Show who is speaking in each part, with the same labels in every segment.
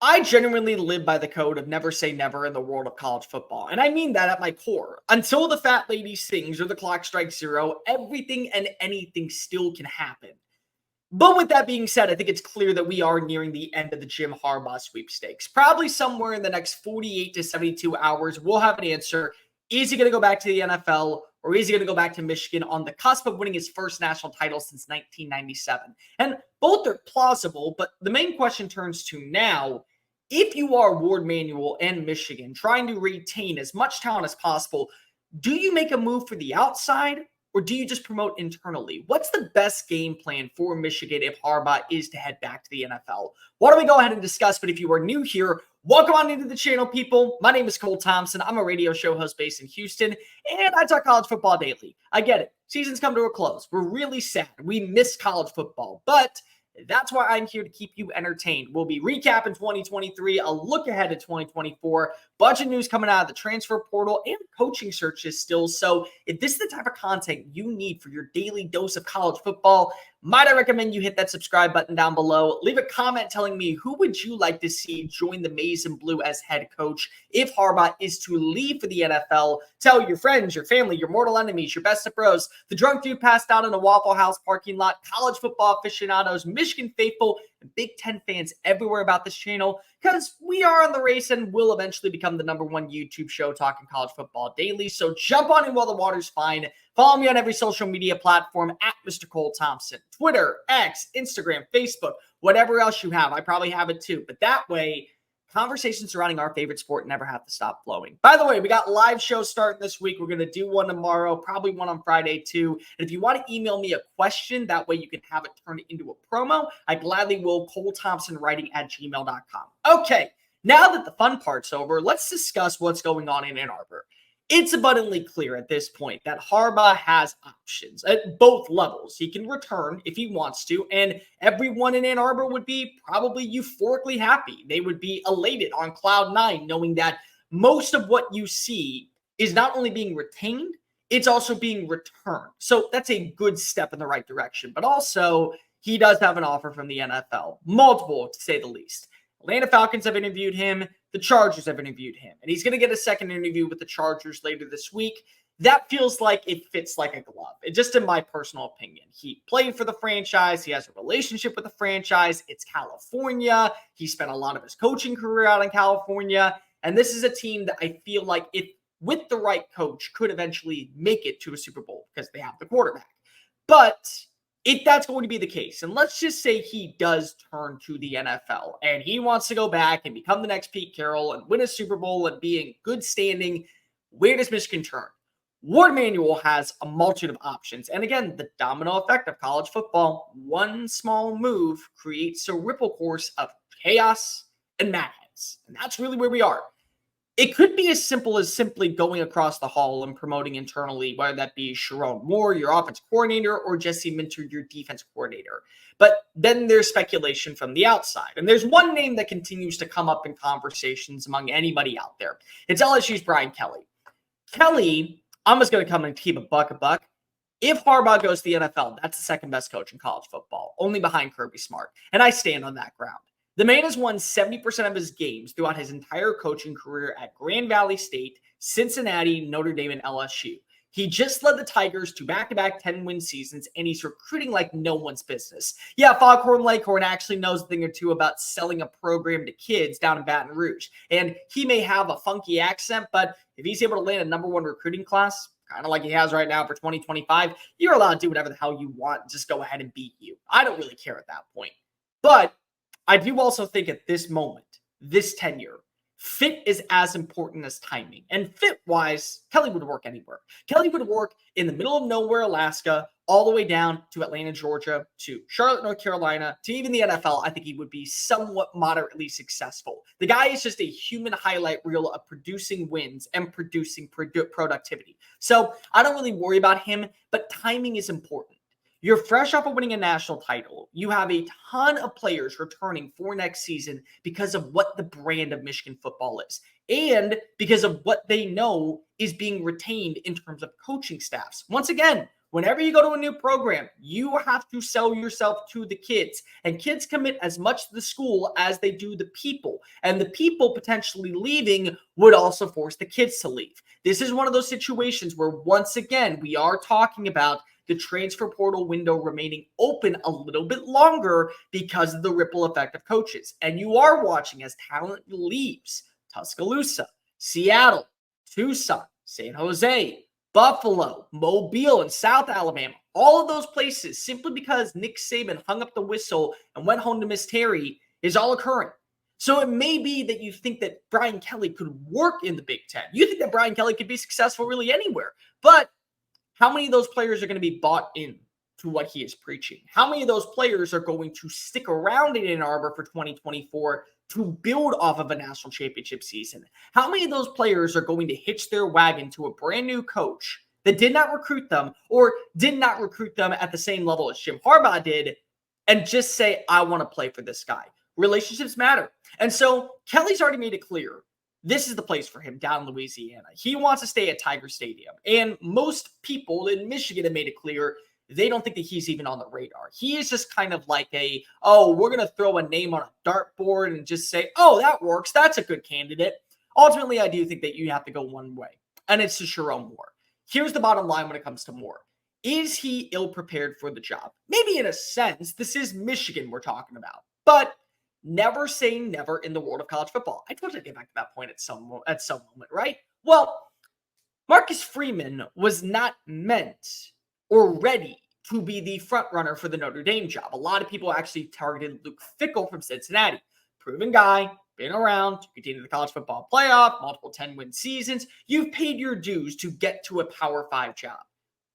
Speaker 1: I genuinely live by the code of never say never in the world of college football. And I mean that at my core. Until the fat lady sings or the clock strikes zero, everything and anything still can happen. But with that being said, I think it's clear that we are nearing the end of the Jim Harbaugh sweepstakes. Probably somewhere in the next 48 to 72 hours, we'll have an answer. Is he going to go back to the NFL or is he going to go back to Michigan on the cusp of winning his first national title since 1997? And both are plausible, but the main question turns to now, if you are Ward Manuel and Michigan trying to retain as much talent as possible, do you make a move for the outside or do you just promote internally? What's the best game plan for Michigan if Harbaugh is to head back to the NFL? Why don't we go ahead and discuss? But if you are new here, welcome on into the channel, people. My name is Cole Thompson. I'm a radio show host based in Houston, and I talk college football daily. I get it. Season's come to a close. We're really sad. We miss college football, but that's why I'm here to keep you entertained. We'll be recapping 2023, a look ahead to 2024, bunch of news coming out of the transfer portal and coaching searches still. So if this is the type of content you need for your daily dose of college football, might I recommend you hit that subscribe button down below. Leave a comment telling me who would you like to see join the Maize and Blue as head coach if Harbaugh is to leave for the NFL. Tell your friends, your family, your mortal enemies, your best of bros, the drunk dude passed out in a Waffle House parking lot, college football aficionados, Michigan faithful, and Big Ten fans everywhere about this channel, because we are on the race and will eventually become the #1 YouTube show talking college football daily. So jump on in while the water's fine. Follow me on every social media platform at Mr. Cole Thompson. Twitter, X, Instagram, Facebook, whatever else you have. I probably have it too. But that way, conversations surrounding our favorite sport never have to stop flowing. By the way, we got live shows starting this week. We're going to do one tomorrow, probably one on Friday too. And if you want to email me a question, that way you can have it turned into a promo, I gladly will. ColeThompsonWriting@gmail.com. Okay, now that the fun part's over, let's discuss what's going on in Ann Arbor. It's abundantly clear at this point that Harbaugh has options at both levels. He can return if he wants to, and everyone in Ann Arbor would be probably euphorically happy. They would be elated on cloud nine, knowing that most of what you see is not only being retained, it's also being returned. So that's a good step in the right direction. But also, he does have an offer from the NFL, multiple to say the least. Atlanta Falcons have interviewed him. The Chargers have interviewed him. And he's going to get a second interview with the Chargers later this week. That feels like it fits like a glove. Just in my personal opinion. He played for the franchise. He has a relationship with the franchise. It's California. He spent a lot of his coaching career out in California. And this is a team that I feel like, if with the right coach, could eventually make it to a Super Bowl because they have the quarterback. But if that's going to be the case, and let's just say he does turn to the NFL and he wants to go back and become the next Pete Carroll and win a Super Bowl and be in good standing, where does Michigan turn? Ward Manuel has a multitude of options. And again, the domino effect of college football, one small move creates a ripple course of chaos and madheads. And that's really where we are. It could be as simple as simply going across the hall and promoting internally, whether that be Sherrone Moore, your offense coordinator, or Jesse Minter, your defense coordinator. But then there's speculation from the outside. And there's one name that continues to come up in conversations among anybody out there. It's LSU's Brian Kelly. Kelly, I'm just going to come and keep a buck. If Harbaugh goes to the NFL, that's the second best coach in college football, only behind Kirby Smart. And I stand on that ground. The man has won 70% of his games throughout his entire coaching career at Grand Valley State, Cincinnati, Notre Dame, and LSU. He just led the Tigers to back-to-back 10-win seasons, and he's recruiting like no one's business. Yeah, Foghorn Leghorn actually knows a thing or two about selling a program to kids down in Baton Rouge. And he may have a funky accent, but if he's able to land a #1 recruiting class, kind of like he has right now for 2025, you're allowed to do whatever the hell you want. Just go ahead and beat you. I don't really care at that point. But I do also think at this moment, this tenure, fit is as important as timing. And fit-wise, Kelly would work anywhere. Kelly would work in the middle of nowhere, Alaska, all the way down to Atlanta, Georgia, to Charlotte, North Carolina, to even the NFL. I think he would be somewhat moderately successful. The guy is just a human highlight reel of producing wins and producing productivity. So I don't really worry about him, but timing is important. You're fresh off of winning a national title. You have a ton of players returning for next season because of what the brand of Michigan football is and because of what they know is being retained in terms of coaching staffs. Once again, Whenever you go to a new program, you have to sell yourself to the kids. And kids commit as much to the school as they do the people. And the people potentially leaving would also force the kids to leave. This is one of those situations where, once again, we are talking about the transfer portal window remaining open a little bit longer because of the ripple effect of coaches. And you are watching as talent leaves Tuscaloosa, Seattle, Tucson, San Jose, Buffalo, Mobile, and South Alabama. All of those places, simply because Nick Saban hung up the whistle and went home to Miss Terry, is all occurring. So it may be that you think that Brian Kelly could work in the Big Ten. You think that Brian Kelly could be successful really anywhere. But how many of those players are going to be bought in to what he is preaching? How many of those players are going to stick around in Ann Arbor for 2024 to build off of a national championship season? How many of those players are going to hitch their wagon to a brand new coach that did not recruit them, or did not recruit them at the same level as Jim Harbaugh did, and just say, I want to play for this guy? Relationships matter. And so Kelly's already made it clear this is the place for him down in Louisiana. He wants to stay at Tiger Stadium. And most people in Michigan have made it clear they don't think that he's even on the radar. He is just kind of like we're going to throw a name on a dartboard and just say, oh, that works. That's a good candidate. Ultimately, I do think that you have to go one way, and it's to Sherrone Moore. Here's the bottom line when it comes to Moore. Is he ill-prepared for the job? Maybe in a sense. This is Michigan we're talking about. But never say never in the world of college football. I told you I'd get back to that point at some moment, right? Well, Marcus Freeman was not meant or ready to be the front runner for the Notre Dame job. A lot of people actually targeted Luke Fickell from Cincinnati. Proven guy, been around, continued the college football playoff, multiple 10-win seasons. You've paid your dues to get to a Power 5 job.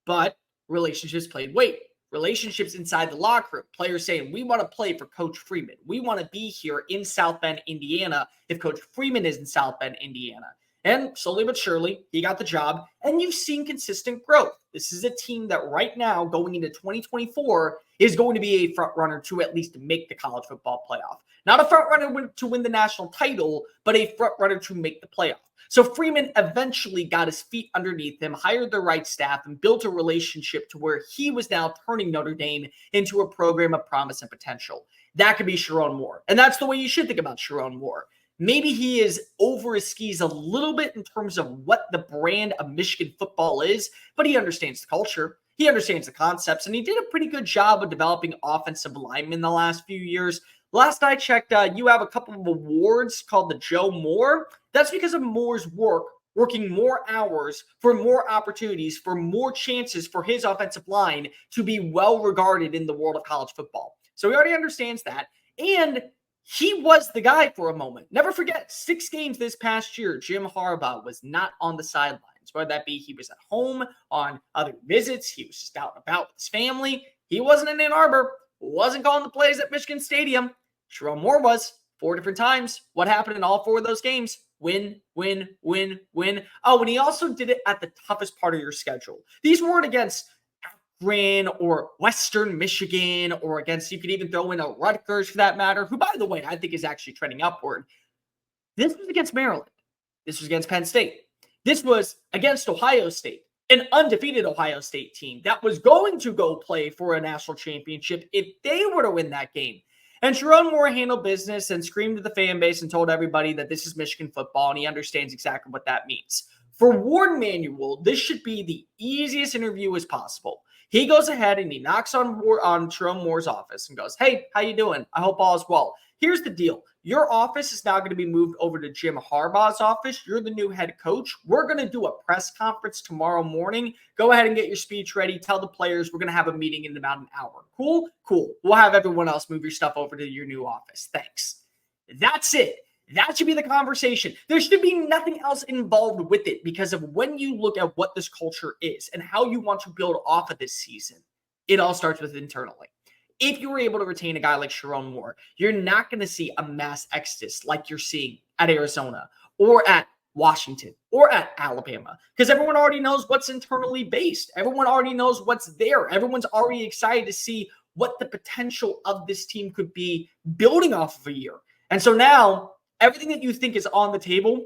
Speaker 1: But relationships played weight. Relationships inside the locker room. Players saying, we want to play for Coach Freeman. We want to be here in South Bend, Indiana, if Coach Freeman is in South Bend, Indiana. And slowly but surely, he got the job, and you've seen consistent growth. This is a team that right now, going into 2024, is going to be a front runner to at least make the college football playoff. Not a front runner to win the national title, but a front runner to make the playoff. So Freeman eventually got his feet underneath him, hired the right staff, and built a relationship to where he was now turning Notre Dame into a program of promise and potential. That could be Sherrone Moore. And that's the way you should think about Sherrone Moore. Maybe he is over his skis a little bit in terms of what the brand of Michigan football is, but he understands the culture. He understands the concepts, and he did a pretty good job of developing offensive linemen the last few years. Last I checked, you have a couple of awards called the Joe Moore. That's because of Moore's working more hours for more opportunities, for more chances for his offensive line to be well regarded in the world of college football. So he already understands that. And he was the guy for a moment. Never forget, 6 games this past year, Jim Harbaugh was not on the sidelines. Whether that be he was at home on other visits, he was just out and about with his family. He wasn't in Ann Arbor, wasn't calling the plays at Michigan Stadium. Sherrone Moore was 4 different times. What happened in all 4 of those games? Win, win, win, win. Oh, and he also did it at the toughest part of your schedule. These weren't against Akron or Western Michigan, or against, you could even throw in a Rutgers for that matter, who, by the way, I think is actually trending upward. This was against Maryland. This was against Penn State. This was against Ohio State, an undefeated Ohio State team that was going to go play for a national championship if they were to win that game. And Sherrone Moore handled business and screamed to the fan base and told everybody that this is Michigan football, and he understands exactly what that means. For Warde Manuel, this should be the easiest interview as possible. He goes ahead and he knocks on Sherrone Moore's office and goes, hey, how you doing? I hope all is well. Here's the deal. Your office is now going to be moved over to Jim Harbaugh's office. You're the new head coach. We're going to do a press conference tomorrow morning. Go ahead and get your speech ready. Tell the players we're going to have a meeting in about an hour. Cool? Cool. We'll have everyone else move your stuff over to your new office. Thanks. That's it. That should be the conversation. There should be nothing else involved with it, because of when you look at what this culture is and how you want to build off of this season, it all starts with internally. If you were able to retain a guy like Sherrone Moore, you're not going to see a mass exodus like you're seeing at Arizona or at Washington or at Alabama, because everyone already knows what's internally based. Everyone already knows what's there. Everyone's already excited to see what the potential of this team could be building off of a year. And so now everything that you think is on the table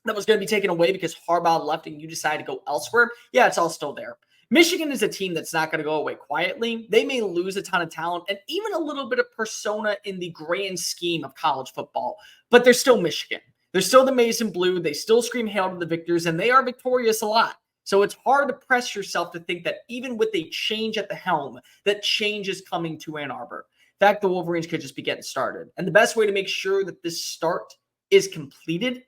Speaker 1: that was going to be taken away because Harbaugh left and you decided to go elsewhere, yeah, it's all still there. Michigan is a team that's not going to go away quietly. They may lose a ton of talent and even a little bit of persona in the grand scheme of college football, but they're still Michigan. They're still the maize and blue. They still scream hail to the victors, and they are victorious a lot. So it's hard to press yourself to think that even with a change at the helm, that change is coming to Ann Arbor. In fact, the Wolverines could just be getting started. And the best way to make sure that this start is completed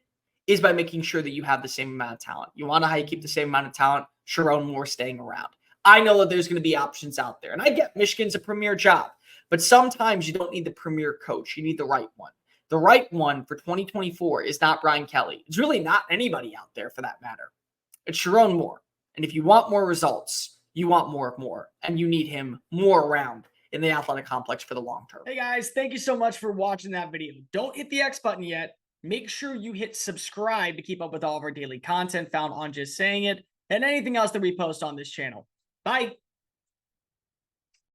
Speaker 1: is by making sure that you have the same amount of talent. You want to know how you keep the same amount of talent? Sherrone Moore staying around. I know that there's going to be options out there. And I get Michigan's a premier job. But sometimes you don't need the premier coach. You need the right one. The right one for 2024 is not Brian Kelly. It's really not anybody out there for that matter. It's Sherrone Moore. And if you want more results, you want more of Moore. And you need him more around in the athletic complex for the long term. Hey guys, thank you so much for watching that video. Don't hit the X button yet. Make sure you hit subscribe to keep up with all of our daily content found on Just Saying It and anything else that we post on this channel. Bye.